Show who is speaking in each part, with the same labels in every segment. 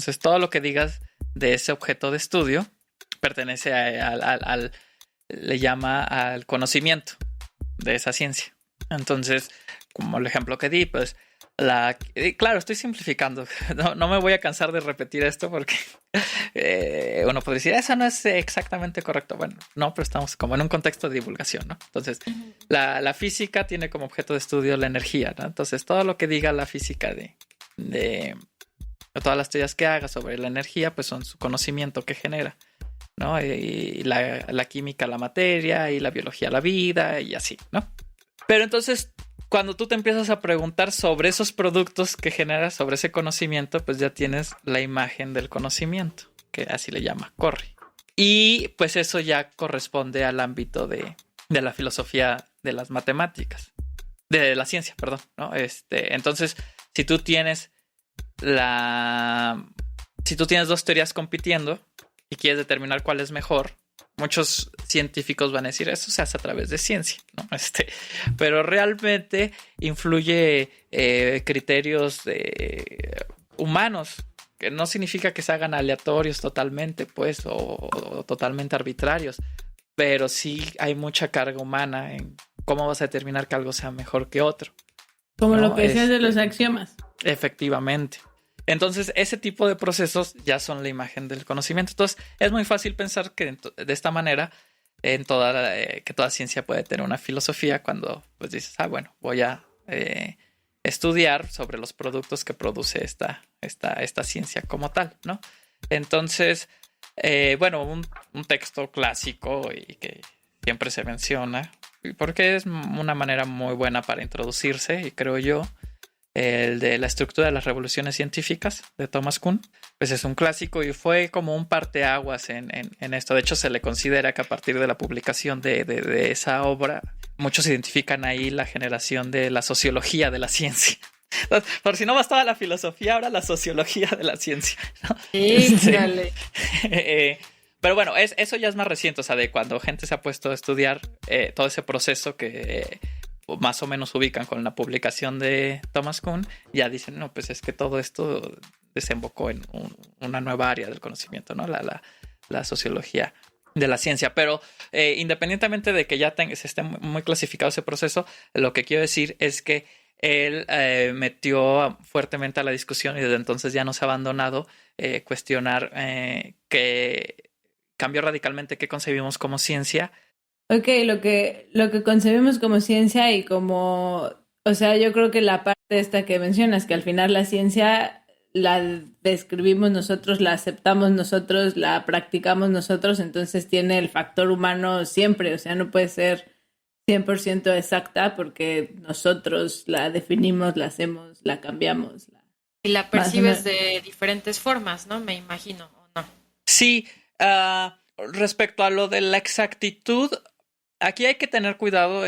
Speaker 1: Entonces, todo lo que digas de ese objeto de estudio pertenece le llama al conocimiento de esa ciencia. Entonces, como el ejemplo que di, pues, claro, estoy simplificando. No me voy a cansar de repetir esto porque uno podría decir, eso no es exactamente correcto. Bueno, no, pero estamos como en un contexto de divulgación, ¿no? Entonces, la física tiene como objeto de estudio la energía, ¿no? Entonces, todo lo que diga la física de todas las teorías que haga sobre la energía, pues son su conocimiento que genera, ¿no? Y la química, la materia, y la biología, la vida, y así, ¿no? Pero entonces, cuando tú te empiezas a preguntar sobre esos productos que generas, sobre ese conocimiento, pues ya tienes la imagen del conocimiento, que así le llama Corry. Y pues eso ya corresponde al ámbito de la filosofía de las matemáticas, de la ciencia, perdón, ¿no? Entonces, si tú tienes dos teorías compitiendo y quieres determinar cuál es mejor, muchos científicos van a decir eso se hace a través de ciencia, ¿no? Pero realmente influye criterios humanos, que no significa que se hagan aleatorios totalmente, pues, o totalmente arbitrarios, pero sí hay mucha carga humana en cómo vas a determinar que algo sea mejor que otro.
Speaker 2: Como ¿no? Lo que decías de los axiomas.
Speaker 1: Efectivamente. Entonces, ese tipo de procesos ya son la imagen del conocimiento. Entonces, es muy fácil pensar que de esta manera que toda ciencia puede tener una filosofía cuando pues dices, bueno, voy a estudiar sobre los productos que produce esta ciencia como tal, ¿no? Entonces, bueno, un texto clásico y que siempre se menciona, porque es una manera muy buena para introducirse, y creo yo, el de la estructura de las revoluciones científicas de Thomas Kuhn, pues es un clásico y fue como un parteaguas en esto. De hecho, se le considera que a partir de la publicación de esa obra, muchos identifican ahí la generación de la sociología de la ciencia. Por si no bastaba la filosofía, ahora la sociología de la ciencia, ¿no?
Speaker 2: Dale.
Speaker 1: Pero bueno, eso ya es más reciente, o sea, de cuando gente se ha puesto a estudiar todo ese proceso que más o menos ubican con la publicación de Thomas Kuhn, ya dicen, no, pues es que todo esto desembocó en una nueva área del conocimiento, ¿no? La sociología de la ciencia. Pero independientemente de que ya se esté muy clasificado ese proceso, lo que quiero decir es que él metió fuertemente a la discusión y desde entonces ya no se ha abandonado cuestionar que cambió radicalmente qué concebimos como ciencia.
Speaker 2: Ok, lo que concebimos como ciencia y como, o sea, yo creo que la parte esta que mencionas, que al final la ciencia la describimos nosotros, la aceptamos nosotros, la practicamos nosotros, entonces tiene el factor humano siempre, o sea, no puede ser 100% exacta porque nosotros la definimos, la hacemos, la cambiamos.
Speaker 3: Y la percibes de diferentes formas, ¿no? Me imagino, ¿o no?
Speaker 1: Sí, respecto a lo de la exactitud, aquí hay que tener cuidado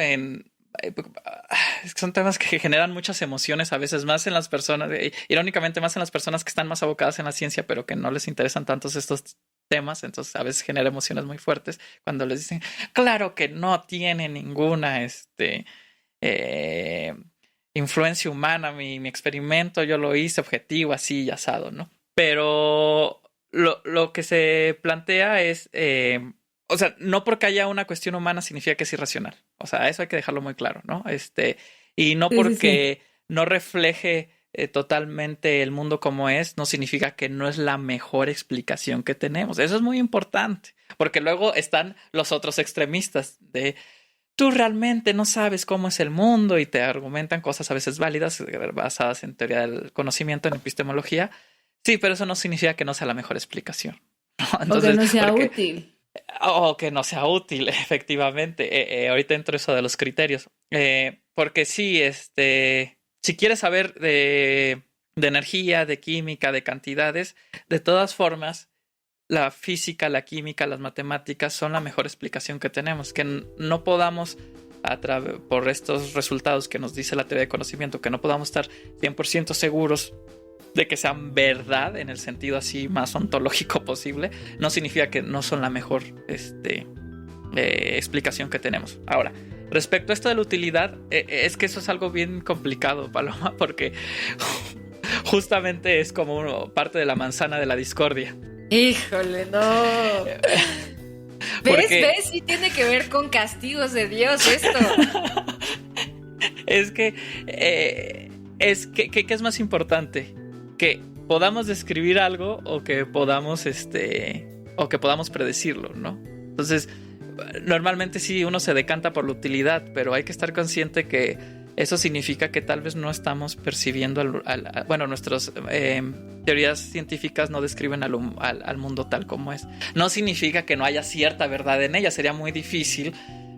Speaker 1: son temas que generan muchas emociones, a veces más en las personas, irónicamente más en las personas que están más abocadas en la ciencia, pero que no les interesan tantos estos temas. Entonces a veces genera emociones muy fuertes cuando les dicen, claro que no tiene ninguna influencia humana, mi experimento yo lo hice objetivo, así y asado, ¿no? Pero lo que se plantea es... o sea, no porque haya una cuestión humana significa que es irracional. O sea, eso hay que dejarlo muy claro, ¿no? Y no porque no refleje totalmente el mundo como es, no significa que no es la mejor explicación que tenemos. Eso es muy importante, porque luego están los otros extremistas de tú realmente no sabes cómo es el mundo y te argumentan cosas a veces válidas basadas en teoría del conocimiento, en epistemología. Sí, pero eso no significa que no sea la mejor explicación, ¿no? Entonces,
Speaker 2: o que no sea útil.
Speaker 1: O que no sea útil, efectivamente. Ahorita entro eso de los criterios. Porque sí, si quieres saber de energía, de química, de cantidades, de todas formas, la física, la química, las matemáticas son la mejor explicación que tenemos. Que no podamos, por estos resultados que nos dice la teoría de conocimiento, que no podamos estar 100% seguros de que sean verdad en el sentido así más ontológico posible, no significa que no son la mejor explicación que tenemos. Ahora, respecto a esto de la utilidad, es que eso es algo bien complicado, Paloma, porque justamente es como parte de la manzana de la discordia.
Speaker 3: Híjole, no.
Speaker 1: Porque
Speaker 3: ¿Ves? Sí tiene que ver con castigos de Dios esto.
Speaker 1: es que ¿qué es más importante? Que podamos describir algo o que podamos predecirlo, ¿no? Entonces, normalmente sí uno se decanta por la utilidad, pero hay que estar consciente que eso significa que tal vez no estamos percibiendo nuestras teorías científicas no describen al mundo tal como es. No significa que no haya cierta verdad en ella. Sería muy difícil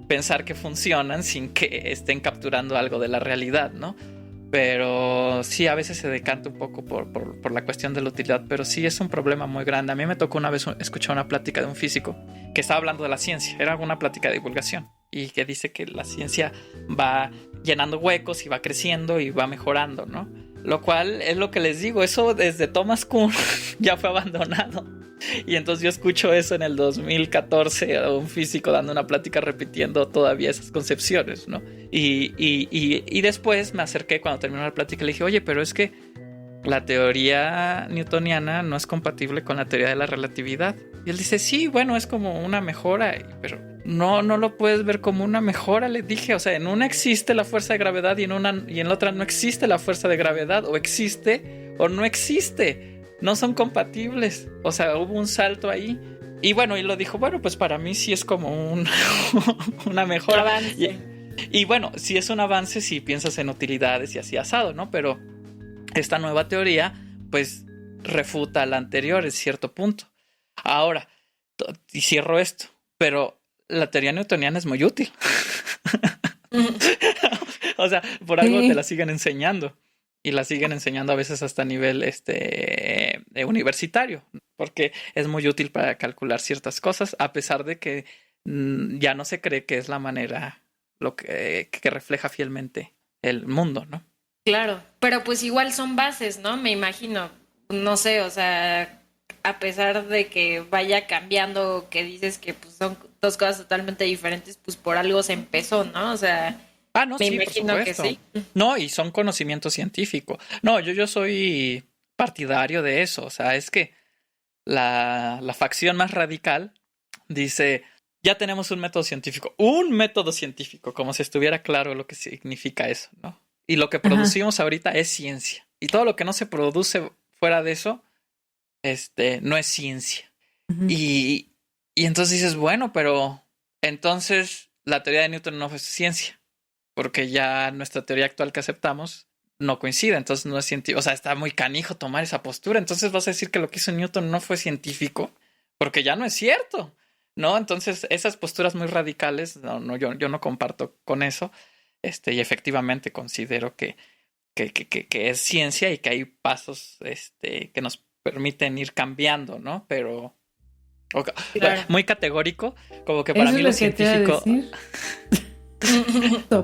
Speaker 1: pensar que funcionan sin que estén capturando algo de la realidad, ¿no? Pero sí, a veces se decanta un poco por la cuestión de la utilidad, pero sí es un problema muy grande. A mí me tocó una vez escuchar una plática de un físico que estaba hablando de la ciencia. Era una plática de divulgación y que dice que la ciencia va llenando huecos y va creciendo y va mejorando, ¿no? Lo cual es lo que les digo, eso desde Thomas Kuhn ya fue abandonado. Y entonces yo escucho eso en el 2014 a un físico dando una plática repitiendo todavía esas concepciones, ¿no? Y después me acerqué cuando terminó la plática y le dije, oye, pero es que la teoría newtoniana no es compatible con la teoría de la relatividad. Y él dice, sí, bueno, es como una mejora, pero no lo puedes ver como una mejora, le dije. O sea, en una existe la fuerza de gravedad y en la otra no existe la fuerza de gravedad. O existe o no existe. No son compatibles. O sea, hubo un salto ahí. Y bueno, y lo dijo, bueno, pues para mí sí es como una mejora.
Speaker 3: Avance.
Speaker 1: Y bueno, sí es un avance si piensas en utilidades y así asado, ¿no? Pero esta nueva teoría, pues, refuta la anterior en cierto punto. Ahora, y cierro esto, pero la teoría newtoniana es muy útil. O sea, por algo te la siguen enseñando. Y la siguen enseñando a veces hasta a nivel universitario, porque es muy útil para calcular ciertas cosas, a pesar de que ya no se cree que es la manera que refleja fielmente el mundo, ¿no?
Speaker 3: Claro, pero pues igual son bases, ¿no? Me imagino, no sé, o sea, a pesar de que vaya cambiando, que dices que pues son dos cosas totalmente diferentes, pues por algo se empezó, ¿no? O sea,
Speaker 1: no,
Speaker 3: me
Speaker 1: sí,
Speaker 3: imagino
Speaker 1: por
Speaker 3: que
Speaker 1: supuesto.
Speaker 3: sí.
Speaker 1: No, y son conocimiento científico. No, yo soy partidario de eso. O sea, es que la facción más radical dice, ya tenemos un método científico, como si estuviera claro lo que significa eso, ¿no? Y lo que producimos ahorita es ciencia. Y todo lo que no se produce fuera de eso, no es ciencia. Uh-huh. Y entonces dices, bueno, pero entonces la teoría de Newton no fue ciencia, porque ya nuestra teoría actual que aceptamos no coincide, entonces no es científico. O sea, está muy canijo tomar esa postura. Entonces vas a decir que lo que hizo Newton no fue científico, porque ya no es cierto, ¿no? Entonces esas posturas muy radicales, yo no comparto con eso. Y efectivamente considero que es ciencia y que hay pasos que nos permiten ir cambiando, ¿no? Pero claro, muy categórico, como que para
Speaker 2: eso
Speaker 1: mí
Speaker 2: es lo científico.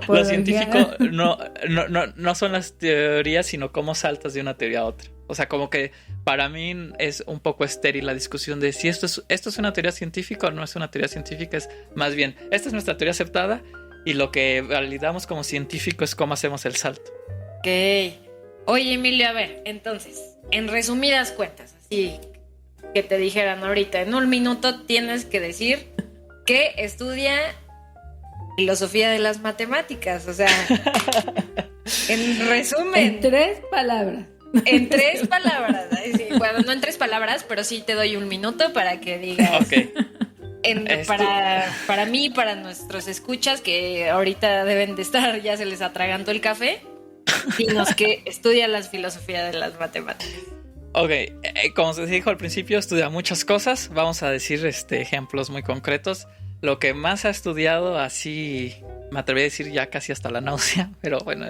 Speaker 1: Lo científico no son las teorías, sino cómo saltas de una teoría a otra. O sea, como que para mí es un poco estéril la discusión de si esto es una teoría científica o no es una teoría científica. Es más bien, esta es nuestra teoría aceptada y lo que validamos como científico es cómo hacemos el salto.
Speaker 3: Ok. Oye, Emilio, a ver, entonces, en resumidas cuentas, así que te dijeran ahorita, en un minuto tienes que decir que estudia filosofía de las matemáticas, o sea, en resumen.
Speaker 2: En 3 palabras.
Speaker 3: En 3 palabras. Sí, bueno, no en 3 palabras, pero sí te doy un minuto para que digas.
Speaker 1: Ok.
Speaker 3: Para mí, para nuestros escuchas, que ahorita deben de estar, ya se les atragantó el café, dinos que estudia la filosofía de las matemáticas.
Speaker 1: Ok, como se dijo al principio, estudia muchas cosas. Vamos a decir ejemplos muy concretos. Lo que más ha estudiado, así me atreví a decir ya casi hasta la náusea, pero bueno,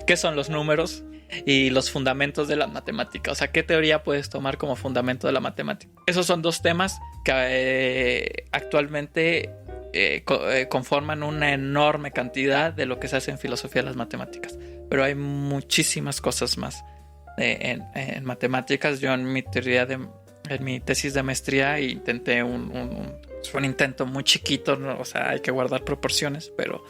Speaker 1: ¿qué son los números y los fundamentos de la matemática? O sea, ¿qué teoría puedes tomar como fundamento de la matemática? Esos son 2 temas que actualmente conforman una enorme cantidad de lo que se hace en filosofía de las matemáticas. Pero hay muchísimas cosas más en matemáticas. Yo en mi tesis de maestría intenté fue un intento muy chiquito, ¿no? O sea, hay que guardar proporciones, pero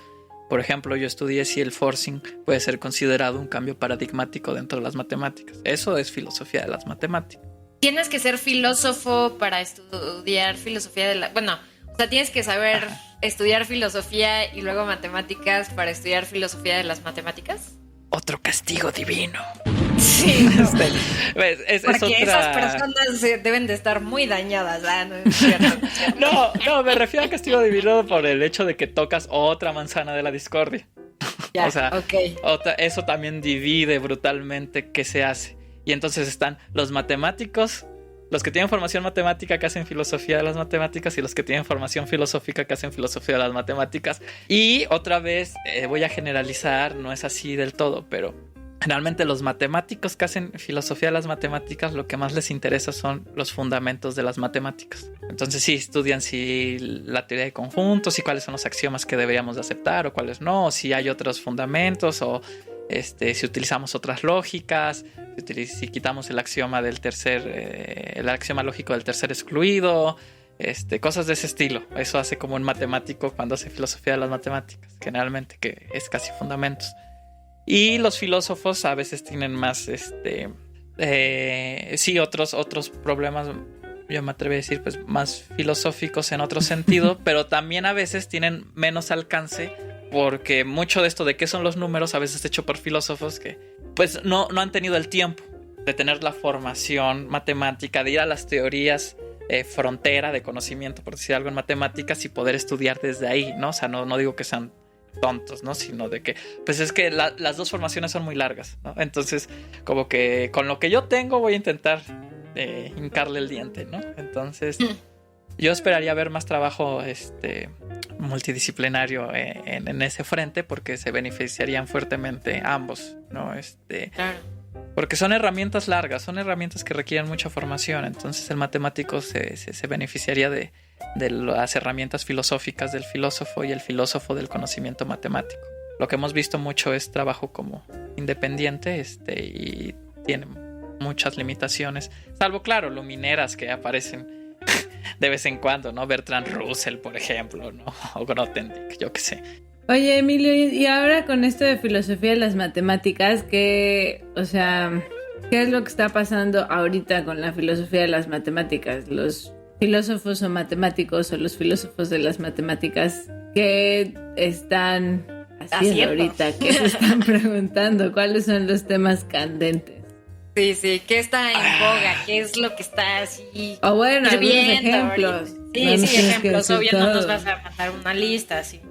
Speaker 1: Por ejemplo, yo estudié si el forcing puede ser considerado un cambio paradigmático dentro de las matemáticas. Eso es filosofía de las matemáticas.
Speaker 3: Tienes que ser filósofo para estudiar filosofía de la... Bueno, o sea, tienes que saber estudiar filosofía y luego matemáticas para estudiar filosofía de las matemáticas.
Speaker 1: Otro castigo divino.
Speaker 3: Sí, no.
Speaker 1: Es
Speaker 3: Porque
Speaker 1: otra...
Speaker 3: esas personas deben de estar muy dañadas. No es cierto, no es cierto.
Speaker 1: No, me refiero a castigo divino por el hecho de que tocas otra manzana de la discordia.
Speaker 3: Ya,
Speaker 1: o sea,
Speaker 3: okay.
Speaker 1: Eso también divide brutalmente qué se hace. Y entonces están los matemáticos, los que tienen formación matemática que hacen filosofía de las matemáticas, y los que tienen formación filosófica que hacen filosofía de las matemáticas. Y otra vez, voy a generalizar, no es así del todo, pero generalmente los matemáticos que hacen filosofía de las matemáticas, lo que más les interesa son los fundamentos de las matemáticas. Entonces sí, estudian si la teoría de conjuntos y cuáles son los axiomas que deberíamos de aceptar o cuáles no, o si hay otros fundamentos, o si utilizamos otras lógicas, si quitamos el axioma del el axioma lógico del tercer excluido, cosas de ese estilo. Eso hace como un matemático cuando hace filosofía de las matemáticas, generalmente, que es casi fundamentos. Y los filósofos a veces tienen más, otros problemas, yo me atrevo a decir, pues más filosóficos en otro sentido, pero también a veces tienen menos alcance, porque mucho de esto de qué son los números a veces es hecho por filósofos que pues no han tenido el tiempo de tener la formación matemática, de ir a las teorías frontera de conocimiento, por decir algo, en matemáticas, y poder estudiar desde ahí, ¿no? O sea, no digo que sean tontos, ¿no? Sino de que, pues es que las dos formaciones son muy largas, ¿no? Entonces, como que con lo que yo tengo voy a intentar hincarle el diente, ¿no? Entonces, yo esperaría ver más trabajo multidisciplinario en ese frente, porque se beneficiarían fuertemente ambos, ¿no?
Speaker 3: Claro.
Speaker 1: Porque son herramientas largas, son herramientas que requieren mucha formación. Entonces el matemático se beneficiaría de las herramientas filosóficas del filósofo, y el filósofo del conocimiento matemático. Lo que hemos visto mucho es trabajo como independiente, y tiene muchas limitaciones, salvo, claro, lumineras que aparecen de vez en cuando, ¿no? Bertrand Russell, por ejemplo, ¿no? O Grothendieck, yo qué sé.
Speaker 2: Oye, Emilio, y ahora con esto de filosofía de las matemáticas, ¿qué es lo que está pasando ahorita con la filosofía de las matemáticas? Los filósofos o matemáticos, o los filósofos de las matemáticas, ¿qué están haciendo ahorita? ¿Qué se están preguntando? ¿Cuáles son los temas candentes?
Speaker 3: Sí, ¿qué está en boga? ¿Qué es lo que está así?
Speaker 2: O bueno, algunos ejemplos.
Speaker 3: Ahorita? Sí, ejemplos, obvio, no nos vas a mandar una lista así.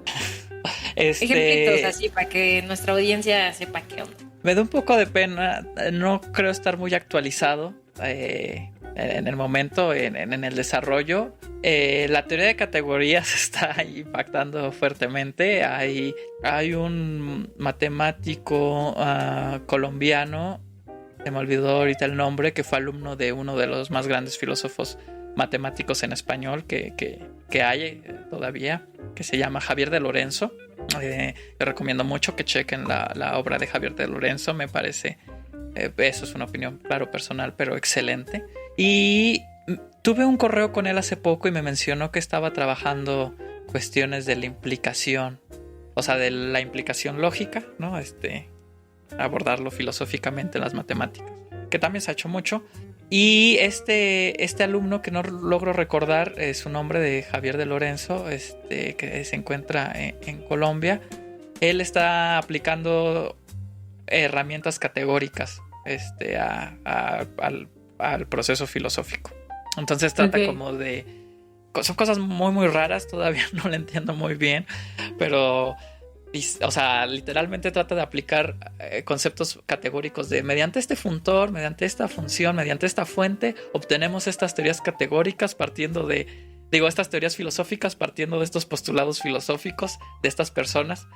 Speaker 3: Ejemplitos así para que nuestra audiencia sepa qué onda.
Speaker 1: Me da un poco de pena, no creo estar muy actualizado en el momento, en el desarrollo. La teoría de categorías está impactando fuertemente. Hay un matemático colombiano, se me olvidó ahorita el nombre, que fue alumno de uno de los más grandes filósofos matemáticos en español que hay todavía, que se llama Javier de Lorenzo. Les recomiendo mucho que chequen la obra de Javier de Lorenzo. Me parece, eso es una opinión, claro, personal, pero excelente. Y tuve un correo con él hace poco y me mencionó que estaba trabajando cuestiones de la implicación, o sea, de la implicación lógica, ¿no? Abordarlo filosóficamente en las matemáticas, que también se ha hecho mucho. Y este alumno, que no logro recordar su nombre, de Javier de Lorenzo, que se encuentra en Colombia, él está aplicando herramientas categóricas al proceso filosófico. Entonces trata como de... Son cosas muy muy raras, todavía no lo entiendo muy bien, pero... O sea, literalmente trata de aplicar conceptos categóricos de mediante este funtor, mediante esta función, mediante esta fuente, obtenemos estas teorías categóricas partiendo de, estas teorías filosóficas partiendo de estos postulados filosóficos de estas personas.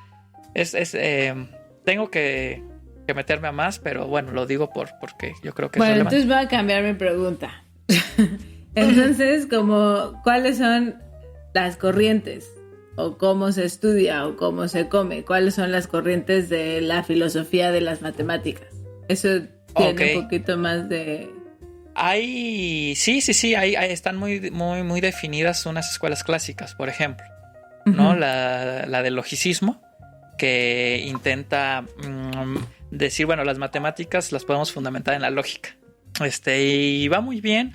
Speaker 1: Tengo que meterme a más, pero bueno, lo digo porque yo creo que es relevante.
Speaker 2: Entonces voy a cambiar mi pregunta. Entonces, ¿cuáles son las corrientes? ¿O cómo se estudia? ¿O cómo se come? ¿Cuáles son las corrientes de la filosofía de las matemáticas? Eso tiene un poquito más de...
Speaker 1: Sí, están muy, muy, muy definidas unas escuelas clásicas, por ejemplo, ¿no? La del logicismo, que intenta decir, bueno, las matemáticas las podemos fundamentar en la lógica. Y va muy bien.